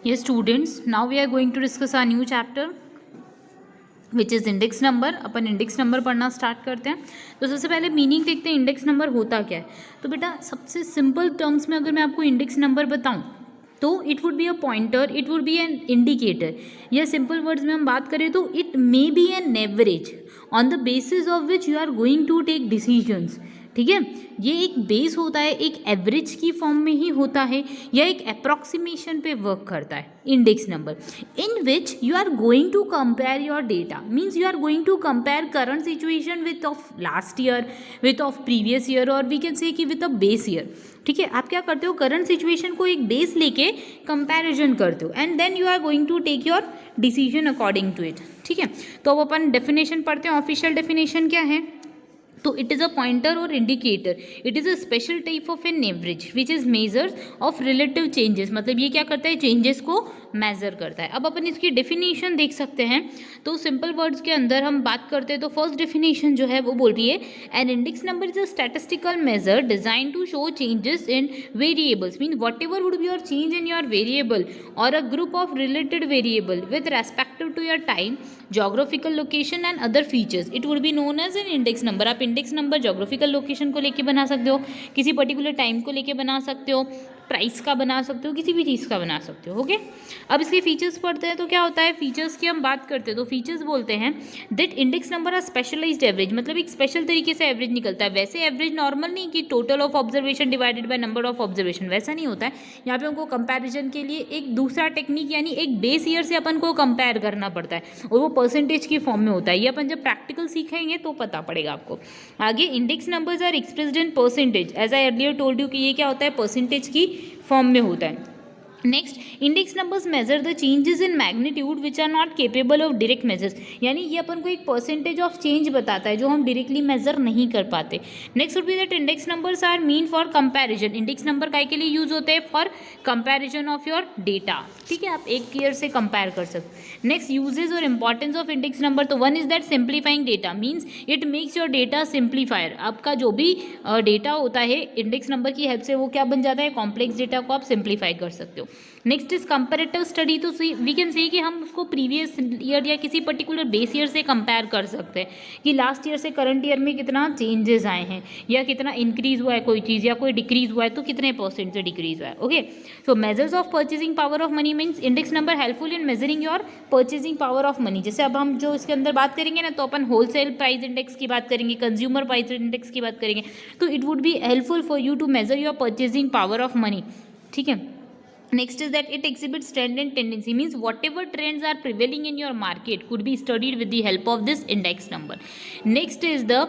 Yes, students, now we are going to discuss our new chapter which is index number. Upon index number पढ़ना start करते हैं. तो सबसे पहले meaning देखते हैं इंडेक्स नंबर होता क्या है. तो बेटा सबसे सिंपल टर्म्स में अगर मैं आपको इंडेक्स नंबर बताऊं तो it would be a pointer, it would be an indicator, या सिंपल वर्ड्स में हम बात करें तो it may be an average on the basis of which you are going to take decisions. ठीक है, ये एक बेस होता है, एक एवरेज की फॉर्म में ही होता है या एक अप्रॉक्सीमेशन पे वर्क करता है index number, in which you are going to compare your data. Means you are going to compare current situation with of last year, with of previous year, और वी कैन से कि with a base year. ठीक है, आप क्या करते हो, current situation को एक बेस लेके कंपैरिजन करते हो and then you are going to take your decision according to it. ठीक है, तो अब अपन डेफिनेशन पढ़ते हैं. ऑफिशियल डेफिनेशन क्या है. तो इट इज़ अ पॉइंटर और indicator. It is a special type of an average which is measure of relative changes. मतलब ये क्या करता है, चेंजेस को मेजर करता है. अब अपन इसकी डेफिनेशन देख सकते हैं. तो सिंपल वर्ड्स के अंदर हम बात करते हैं तो फर्स्ट डेफिनेशन जो है वो बोल रही है an index number is a statistical measure design to show changes in variables. Mean whatever would be your change in your variable और a group of related variable with respective to your time, geographical location and other features, it would be known as an index number. आप index number geographical location को लेके बना सकते हो, किसी particular time को लेके बना सकते हो, प्राइस का बना सकते हो, किसी भी चीज़ का बना सकते हो. ओके, अब इसके फीचर्स पढ़ते हैं. तो क्या होता है, फीचर्स की हम बात करते हैं तो फीचर्स बोलते हैं that index number are specialised average. मतलब एक स्पेशल तरीके से एवरेज निकलता है. वैसे एवरेज नॉर्मल नहीं कि total of observation divided by number of observation, वैसा नहीं होता है. यहाँ पे हमको कंपैरिजन के लिए एक दूसरा टेक्निक यानी एक बेस ईयर से अपन को कंपेयर करना पड़ता है और वो परसेंटेज की फॉर्म में होता है. ये अपन जब प्रैक्टिकल सीखेंगे तो पता पड़ेगा आपको. आगे index numbers are expressed in percentage. As I earlier told you कि ये क्या होता है, परसेंटेज की फॉर्म में होता है. Next, index numbers measure the changes in magnitude which are not capable of direct measures. यानी ये अपन को एक परसेंटेज ऑफ चेंज बताता है जो हम डायरेक्टली मेजर नहीं कर पाते. Next would be that index numbers are mean for comparison. Index number काय के लिए यूज होते हैं, for comparison of your data. ठीक है, आप एक ईयर से कंपेयर कर सकते. नेक्स्ट, यूजेज और इंपॉर्टेंस ऑफ इंडेक्स नंबर. तो one is that simplifying data, means it makes your data simplifier. आपका जो भी डेटा होता है इंडेक्स नंबर की हेल्प से वो क्या बन जाता है, कॉम्प्लेक्स डेटा को आप सिंप्लीफाई कर सकते हो. Next is comparative study. तो वी कैन से कि हम उसको प्रीवियस ईयर या किसी पर्टिकुलर बेस ईयर से कंपेयर कर सकते हैं कि लास्ट ईयर से करंट ईयर में कितना चेंजेस आए हैं या कितना इंक्रीज हुआ है कोई चीज़ या कोई डिक्रीज हुआ है तो कितने परसेंट से डिक्रीज हुआ है. Okay, so measures of purchasing power of money means index number helpful in measuring your purchasing power of money. जैसे अब हम जो इसके अंदर बात करेंगे ना तो अपन होलसेल प्राइस इंडेक्स की बात करेंगे, कंज्यूमर प्राइस इंडेक्स की बात करेंगे. तो it would be helpful for you to measure your purchasing power of money. ठीक है. Next is that it exhibits trend and tendency, means whatever trends are prevailing in your market could be studied with the help of this index number. Next is the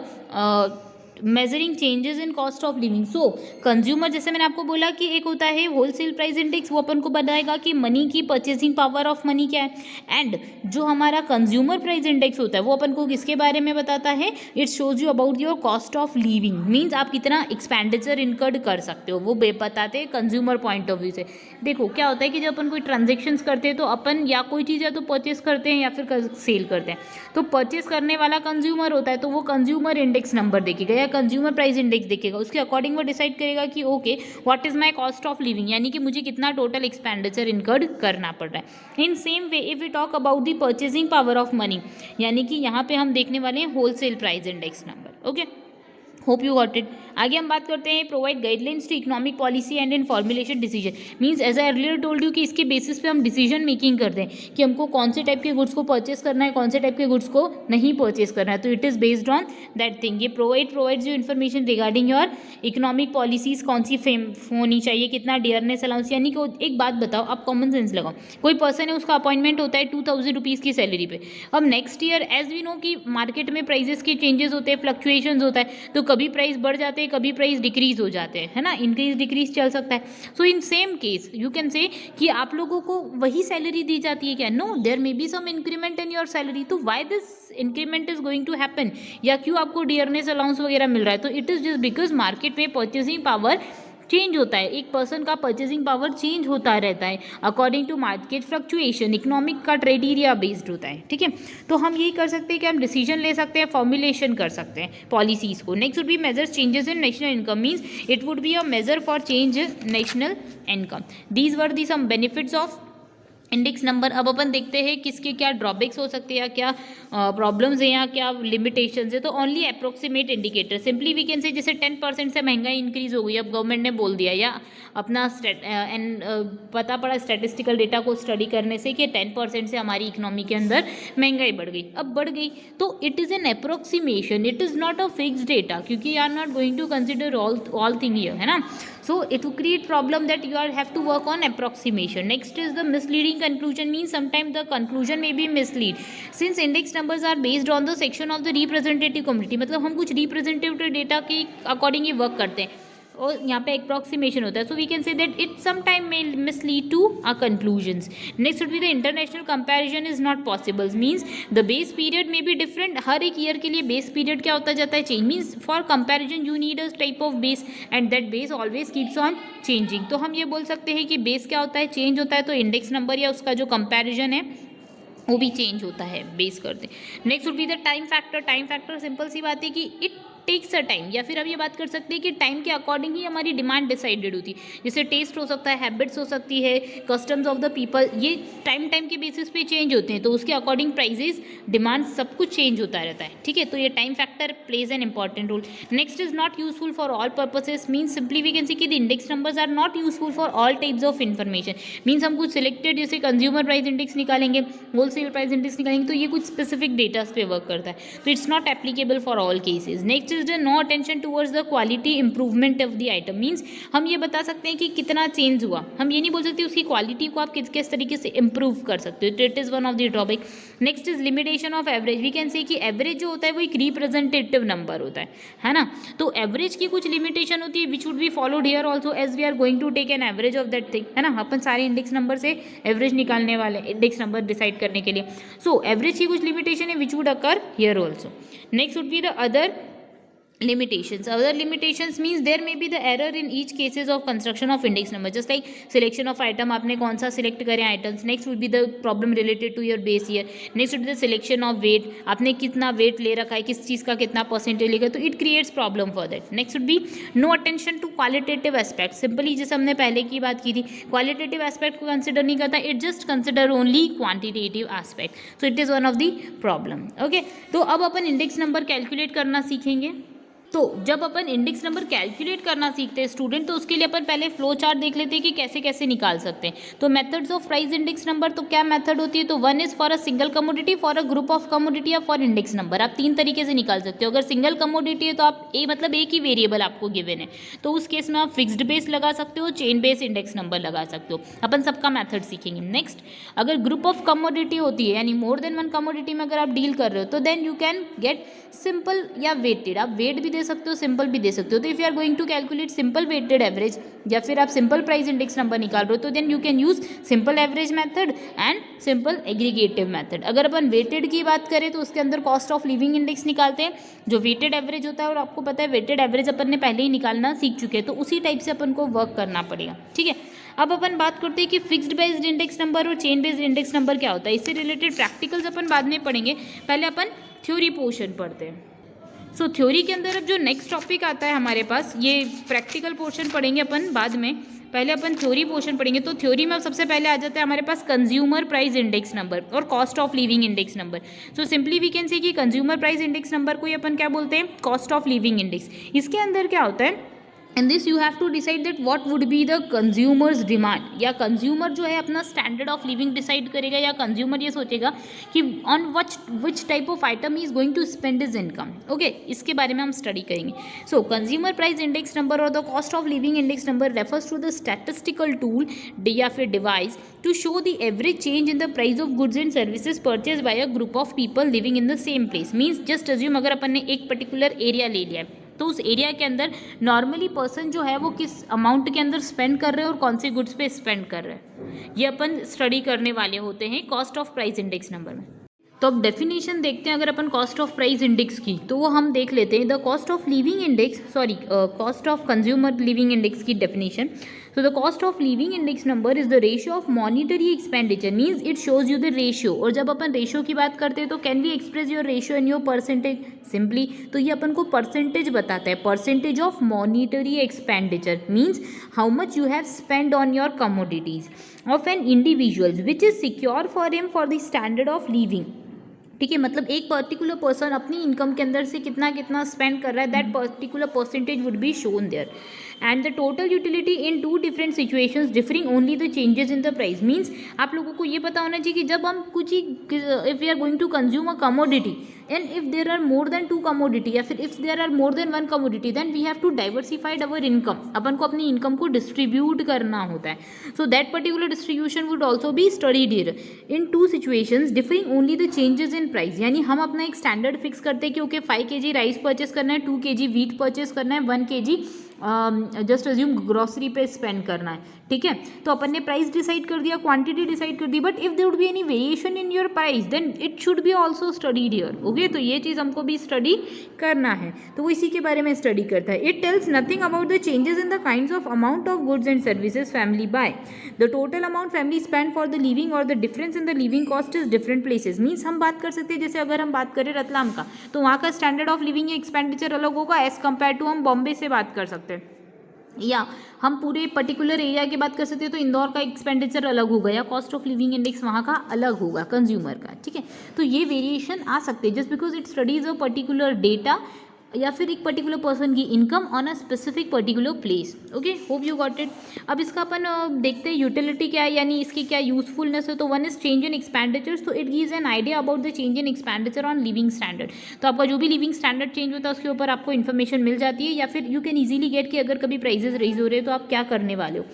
measuring changes in cost of living. So consumer, जैसे मैंने आपको बोला कि एक होता है wholesale price index, वो अपन को बताएगा कि मनी की परचेसिंग पावर ऑफ मनी क्या है. एंड जो हमारा कंज्यूमर प्राइस इंडेक्स होता है वो अपन को किसके बारे में बताता है, it shows you about your cost of living. Means आप कितना एक्सपेंडिचर इनकर्ड कर सकते हो वो बताते हैं कंज्यूमर पॉइंट ऑफ व्यू से. देखो क्या होता है कि जब अपन कोई ट्रांजेक्शन्स करते हैं तो अपन या कोई चीज़ या तो परचेस करते हैं या फिर सेल करते हैं. तो परचेस करने वाला कंज्यूमर होता है तो वो कंज्यूमर इंडेक्स नंबर देखेगा या कंज्यूमर प्राइस इंडेक्स देखेगा. उसके अकॉर्डिंग वो डिसाइड करेगा कि okay what is my cost of living, यानी कि मुझे कितना टोटल एक्सपेंडिचर इनकर्ड करना पड़ रहा है. In same way if we talk about the purchasing power of money, यानी कि यहाँ पे हम देखने वाले हैं wholesale price index number. Okay, hope you got it. आगे हम बात करते हैं provide guidelines to economic policy and in formulation decision. Means as I earlier told you कि इसके बेसिस पे हम डिसीजन मेकिंग करते हैं कि हमको कौन से टाइप के गुड्स को परचेस करना है, कौन से टाइप के गुड्स को नहीं परचेस करना है. तो it is based on that thing. ये provides you information regarding your economic policies, कौन सी होनी चाहिए, कितना डियरनेस अलाउंस. यानी कि एक बात बताओ, आप कॉमन सेंस लगाओ, कोई पर्सन है उसका अपॉइंटमेंट होता है 2000 रुपीज़ की सैलरी पे. अब next year as we know कि मार्केट में प्राइजेस के चेंजेस होते हैं, फ्लक्चुएशन होता है, तो कभी प्राइस बढ़ जाते हैं कभी प्राइस डिक्रीज हो जाते हैं, है ना, इंक्रीज डिक्रीज चल सकता है. So in same case you can say कि आप लोगों को वही सैलरी दी जाती है क्या, no, there may be some increment in your salary. तो why this increment is going to happen, या क्यों आपको डियरनेस अलाउंस वगैरह मिल रहा है. तो it is just because market में परचेसिंग पावर चेंज होता है. एक पर्सन का परचेसिंग पावर चेंज होता रहता है according to market fluctuation. Economic का क्राइटेरिया बेस्ड होता है. ठीक है, तो हम यही कर सकते हैं कि हम डिसीजन ले सकते हैं, फॉर्मुलेशन कर सकते हैं पॉलिसीज़ को. Next would be measures changes in national income. Means it would be a measure for change national income. These were the some benefits of index number. अब अपन देखते हैं किसके क्या ड्रॉबैक्स हो सकते हैं या क्या प्रॉब्लम्स हैं या क्या लिमिटेशंस है। तो only approximate indicator, simply we can say जैसे 10% से महंगाई इंक्रीज हो गई, अब गवर्नमेंट ने बोल दिया या अपना पता पड़ा स्टैटिस्टिकल डेटा को स्टडी करने से कि 10% से हमारी इकोनॉमी के अंदर महंगाई बढ़ गई, अब बढ़ गई, तो it is an approximation, it is not a fix data, क्योंकि you are not going to consider all thing here, है ना। So it will create problem that you are have to work on approximation. Next is the misleading conclusion, means sometimes the conclusion may be mislead since index numbers are based on the section of the representative community, मतलब हम कुछ representative data के according ही work करते हैं और यहाँ पे approximation होता है। So we can say that it some time may mislead to our conclusions. Next would be the international comparison is not possible, means the base period may be different, हर एक year के लिए base period क्या होता जाता है, change, means for comparison you need a type of base and that base always keeps on changing. तो हम ये बोल सकते हैं कि बेस क्या होता है, चेंज होता है, तो इंडेक्स नंबर या उसका जो कंपैरिजन है वो भी चेंज होता है बेस करते। Next would be the time factor. Time factor simple सी बात है कि इट टेक्स अ टाइम, या फिर हम ये बात कर सकते हैं कि टाइम के अकॉर्डिंग ही हमारी डिमांड डिसाइडेड होती है, जैसे टेस्ट हो सकता है, हैबिट्स हो सकती है, कस्टम्स ऑफ द पीपल, ये टाइम के बेसिस पे चेंज होते हैं, तो उसके अकॉर्डिंग प्राइजेस, डिमांड, सब कुछ चेंज होता रहता है, ठीक है। तो ये time factor plays an important role. Next is not useful for all purposes, means simply we can see कि the index numbers are not useful for all types of information, means हम कुछ सिलेक्टेड जैसे consumer price index निकालेंगे, wholesale price index निकालेंगे, तो ये कुछ specific datas पे वर्क करता है, तो it's not applicable for all cases. Next is the no attention towards the quality improvement of the item, means हम ये बता सकते हैं कि कितना चेंज हुआ, हम ये नहीं बोल सकते उसकी क्वालिटी को आप किस तरीके से इंप्रूव कर सकते हो, तो it is one of the drawback. Next is limitation of average. We can say कि एवरेज जो होता है वो एक रिप्रेजेंटेटिव नंबर होता है ना, तो एवरेज की कुछ लिमिटेशन होती है which would be followed here also as we are going to take an average of that thing, है ना। अपन सारे इंडेक्स नंबर से एवरेज निकालने वाले, इंडेक्स नंबर डिसाइड करने के लिए, सो एवरेज की कुछ लिमिटेशन है which would occur here also. Next would be the other limitations. Other limitations means there may be the error in each cases of construction of index number, just like selection of item, आपने कौन सा select करें items. Next would be the problem related to your base year. Next would be the selection of weight, आपने कितना weight ले रखा है, किस चीज़ का कितना percentage लेगा, तो it creates problem for that. Next would be no attention to qualitative aspect. Simply जैसे हमने पहले की बात की थी, qualitative aspect को consider नहीं करता, it just consider only quantitative aspect. So it is one of the problem. Okay, तो अब अपन index number calculate करना सीखेंगे। तो जब अपन इंडेक्स नंबर कैलकुलेट करना सीखते हैं स्टूडेंट, तो उसके लिए अपन पहले फ्लो चार्ट देख लेते हैं कि कैसे कैसे निकाल सकते हैं। तो methods of price index number, तो क्या मेथड होती है, तो one is for a single commodity, for a group of commodity, या फॉर इंडेक्स नंबर। आप तीन तरीके से निकाल सकते हो। अगर सिंगल कमोडिटी है तो आप मतलब एक ही वेरिएबल आपको गिवन है, तो उस केस में आप फिक्स्ड बेस लगा सकते हो, चेन बेस इंडेक्स नंबर लगा सकते हो। अपन सबका मेथड सीखेंगे। नेक्स्ट, अगर ग्रुप ऑफ कमोडिटी होती है, यानी मोर देन वन कमोडिटी में अगर आप डील कर रहे हो, तो then you can get simple या वेटेड, आप वेट भी दे सकते हो, सिंपल भी दे सकते हो। तो if you are going to calculate simple weighted average, या फिर आप सिंपल प्राइस इंडेक्स नंबर निकाल रहे हो, तो then you can use simple average method and simple aggregative method. अगर अपन वेटेड की बात करें तो उसके अंदर कॉस्ट ऑफ लिविंग इंडेक्स निकालते हैं, जो वेटेड एवरेज होता है, और आपको पता है वेटेड एवरेज अपन ने पहले ही निकालना सीख चुके हैं, तो उसी टाइप से अपन को वर्क करना पड़ेगा, ठीक है। अब अपन बात करते हैं कि फिक्स्ड बेस्ड इंडेक्स नंबर और चेन बेस्ड इंडेक्स नंबर क्या होता है। इससे रिलेटेड प्रैक्टिकल्स अपन बाद में पढ़ेंगे, पहले अपन थ्योरी पोर्शन पढ़ते हैं। सो थ्योरी के अंदर अब जो नेक्स्ट टॉपिक आता है हमारे पास, ये प्रैक्टिकल पोर्शन पढ़ेंगे अपन बाद में, पहले अपन थ्योरी पोर्शन पढ़ेंगे। तो थ्योरी में अब सबसे पहले आ जाता है हमारे पास कंज्यूमर प्राइस इंडेक्स नंबर और cost of living index number. So simply we can say कि कंज्यूमर प्राइस इंडेक्स नंबर को ही अपन क्या बोलते हैं, कॉस्ट ऑफ लिविंग इंडेक्स। इसके अंदर क्या होता है, in this you have to decide that what would be the consumers demand, या कंज्यूमर जो है अपना स्टैंडर्ड ऑफ लिविंग डिसाइड करेगा, या कंज्यूमर ये सोचेगा कि on which type of item he is going to spend his income. Okay, इसके बारे में हम स्टडी करेंगे। So consumer price index number और the cost of living index number refers to the statistical tool या फिर device to show the average change in the price of goods and services purchase by a group of people living in the same place. Means just assume अगर अपन ने एक particular area ले लिया है, तो उस एरिया के अंदर नॉर्मली पर्सन जो है वो किस अमाउंट के अंदर स्पेंड कर रहे हैं और कौन से गुड्स पे स्पेंड कर रहे हैं, ये अपन स्टडी करने वाले होते हैं cost of price index number में। तो अब डेफिनेशन देखते हैं अगर अपन कॉस्ट ऑफ प्राइस इंडेक्स की, तो वो हम देख लेते हैं the cost of living index, cost of consumer living index की definition. So the cost of living index number is the ratio of monetary expenditure, means it shows you the ratio. और जब अपन रेशियो की बात करते हैं तो can we express your ratio in your percentage, simply तो ये अपन को परसेंटेज बताता है, percentage of monetary expenditure means how much you have spend on your commodities of an individuals which is secure for him for the standard of living. ठीक है, मतलब एक पर्टिकुलर पर्सन अपनी इनकम के अंदर से कितना कितना स्पेंड कर रहा है, that particular percentage would be shown there. And the total utility in two different situations differing only the changes in the price, means आप लोगों को ये पता होना चाहिए कि जब हम कुछ ही if we are going to consume a commodity and if there are more than 2 commodity या फिर if there are more than 1 commodity then we have to diversified our income, अपन को अपनी इनकम को डिस्ट्रीब्यूट करना होता है। So that particular distribution would also be studied here in two situations differing only the changes in price, यानी हम अपना एक स्टैंडर्ड फिक्स करते हैं कि ओके 5 kg राइस परचेस करना है, 2 kg वीट परचेस करना है, 1 kg जस्ट अज्यूम ग्रॉसरी पे स्पेंड करना है। ठीक है, तो अपन ने प्राइस डिसाइड कर दिया, क्वांटिटी डिसाइड कर दी, but if there would be any variation in your price then it should be also studied here. Okay, तो ये चीज़ हमको भी स्टडी करना है, तो वो इसी के बारे में स्टडी करता है। It tells nothing about the changes in the kinds of amount of goods and services family buy, the total amount family spend for the living और the difference in the living cost is different places. Means हम बात कर सकते हैं, जैसे अगर हम बात करें रतलाम का, तो वहाँ का स्टैंडर्ड ऑफ लिविंग एक्सपेंडिचर अलग होगा एज कम्पेयर टू हम बॉम्बे से बात कर सकते हैं, या हम पूरे पर्टिकुलर एरिया की बात कर सकते हैं तो इंदौर का एक्सपेंडिचर अलग होगा या कॉस्ट ऑफ लिविंग इंडेक्स वहाँ का अलग होगा कंज्यूमर का। ठीक है, तो ये वेरिएशन आ सकते हैं just because it studies a particular data या फिर एक पर्टिकुलर पर्सन की income on a specific particular place. Okay, hope you got it. अब इसका अपन देखते हैं यूटिलिटी क्या है, यानी इसकी क्या यूजफुलनेस है। तो one is change in expenditures, तो it gives an idea about the change in expenditure on living standard. तो आपका जो भी लिविंग स्टैंडर्ड चेंज होता है उसके ऊपर आपको इन्फॉर्मेशन मिल जाती है, या फिर यू कैन ईजिली गेट कि अगर कभी प्राइजेस रेज हो रहे हैं तो आप क्या करने वाले हो।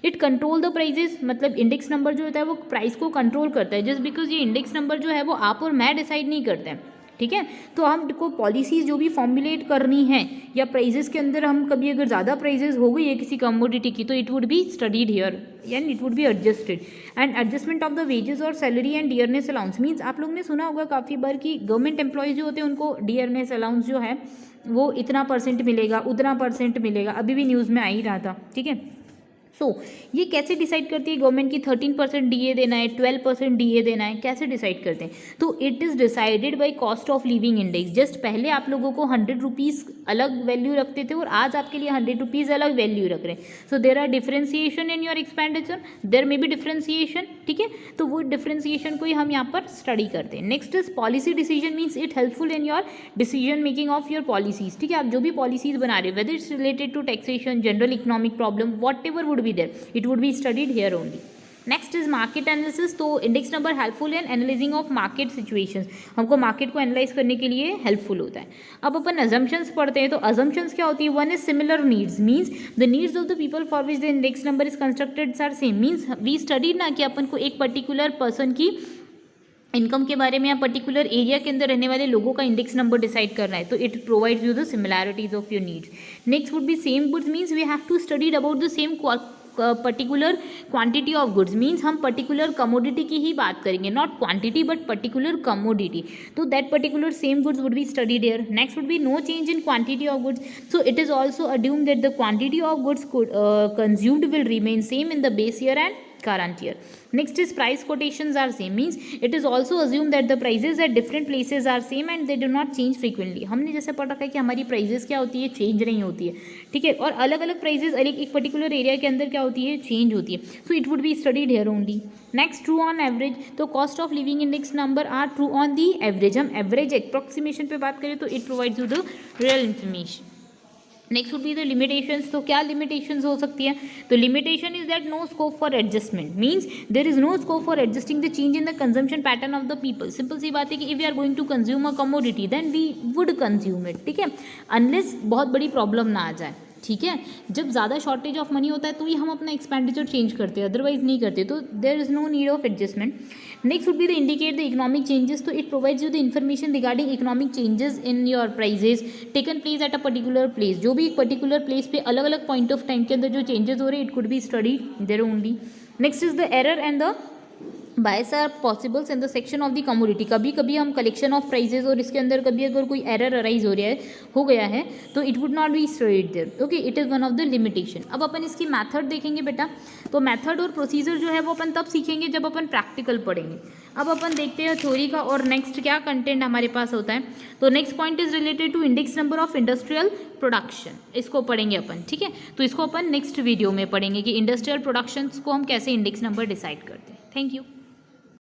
इट कंट्रोल द प्राइजेस, मतलब इंडेक्स नंबर जो होता है वो प्राइस को कंट्रोल करता है, जस्ट बिकॉज ये इंडेक्स नंबर जो है वो आप और मैं डिसाइड नहीं करते हैं। ठीक है, तो हमको पॉलिसीज़ जो भी फॉर्मुलेट करनी है या प्राइजेस के अंदर हम कभी अगर ज़्यादा प्राइजेस हो गई है किसी कमोडिटी की, तो it would be studied here and it would be adjusted. And adjustment of the wages और salary and dearness allowance, means आप लोगों ने सुना होगा काफ़ी बार कि गवर्नमेंट एम्प्लॉयज़ जो होते हैं उनको डियरनेस अलाउंस जो है वो इतना % मिलेगा, उतना % मिलेगा, अभी भी न्यूज़ में आ ही रहा था। ठीक है, सो ये कैसे डिसाइड करती है गवर्नमेंट की 13% डीए देना है, 12% डीए देना है, कैसे डिसाइड करते हैं। तो it is decided by cost of living index. Just पहले आप लोगों को 100 रुपीज़ अलग वैल्यू रखते थे और आज आपके लिए 100 रुपीज़ अलग वैल्यू रख रहे हैं। So there are differentiation in your expenditure, there may be differentiation. ठीक है, तो वो डिफरेंशिएशन को ही हम यहाँ पर स्टडी करते हैं। Next is policy decision, means it helpful in your decision making of your policies. ठीक है, आप जो भी पॉलिसीज बना रहे हो whether it's related to taxation, general economic problem, whatever would be there, it would be studied here only. Next is market analysis, तो index number helpful in analysing of market situations, हमको market को analyse करने के लिए helpful होता है। अब अपन assumptions पढ़ते हैं, तो अजम्पशंस क्या होती है। One is similar needs, means the needs of the people for which the index number is constructed are same, means we study ना कि अपन को एक पर्टिकुलर पर्सन की इनकम के बारे में या पर्टिकुलर एरिया के अंदर रहने वाले लोगों का इंडेक्स नंबर डिसाइड करना है, तो it provides you the similarities of your needs. Next would be same goods, means we have to studied about the same particular quantity of goods, means हम पर्टिकुलर कमोडिटी की ही बात करेंगे, not quantity but particular commodity, तो that particular same goods would be studied here. Next would be no change in quantity of goods, so it is also assumed that the quantity of goods consumed will remain same in the base year and current year. Next is price quotations are same, means it is also assumed that the prices at different places are same and they do not change frequently. हमने जैसे पढ़ रखा है कि हमारी prices क्या होती है, चेंज नहीं होती है। ठीक है, और अलग अलग प्राइजेस एक पर्टिकुलर एरिया के अंदर क्या होती है, चेंज होती है। So it would be studied here only. Next true on average, तो cost of living index number are true on the average. हम एवरेज अप्रोक्सीमेशन पे बात करें तो it provides you the real information. Next would be the limitations, तो क्या limitations हो सकती है। तो limitation is that no scope for adjustment, means there is no scope for adjusting the change in the consumption pattern of the people. Simple सी बात है कि if we are going to consume a commodity then we would consume it. ठीक है, unless बहुत बड़ी problem ना आ जाए। ठीक है, जब ज़्यादा शॉर्टेज ऑफ मनी होता है तो ही हम अपना एक्सपेंडिचर चेंज करते हैं, अदरवाइज नहीं करते, तो there is no need of adjustment. Next would be the indicate the economic changes, तो it provides you the information regarding economic changes in your prices taken place at a particular place. जो भी एक particular place पे अलग अलग point of time के अंदर जो चेंजेस हो रहे हैं, it could be studied there only. Next is the error and the bias are possibles in the section of the commodity. कभी कभी हम कलेक्शन ऑफ प्राइजेज और इसके अंदर कभी अगर कोई एरर अराइज हो गया है तो it would not be stored there. Okay, it is one of the limitation. अब अपन इसकी मेथड देखेंगे बेटा, तो मेथड और प्रोसीजर जो है वो अपन तब सीखेंगे जब अपन प्रैक्टिकल पढ़ेंगे। अब अपन देखते हैं थ्योरी का और नेक्स्ट क्या कंटेंट हमारे पास होता है। तो next point is related to index number of industrial production, इसको पढ़ेंगे अपन, ठीक है। तो इसको अपन नेक्स्ट वीडियो में पढ़ेंगे कि इंडस्ट्रियल प्रोडक्शंस को हम कैसे इंडेक्स नंबर डिसाइड करते हैं। Thank you.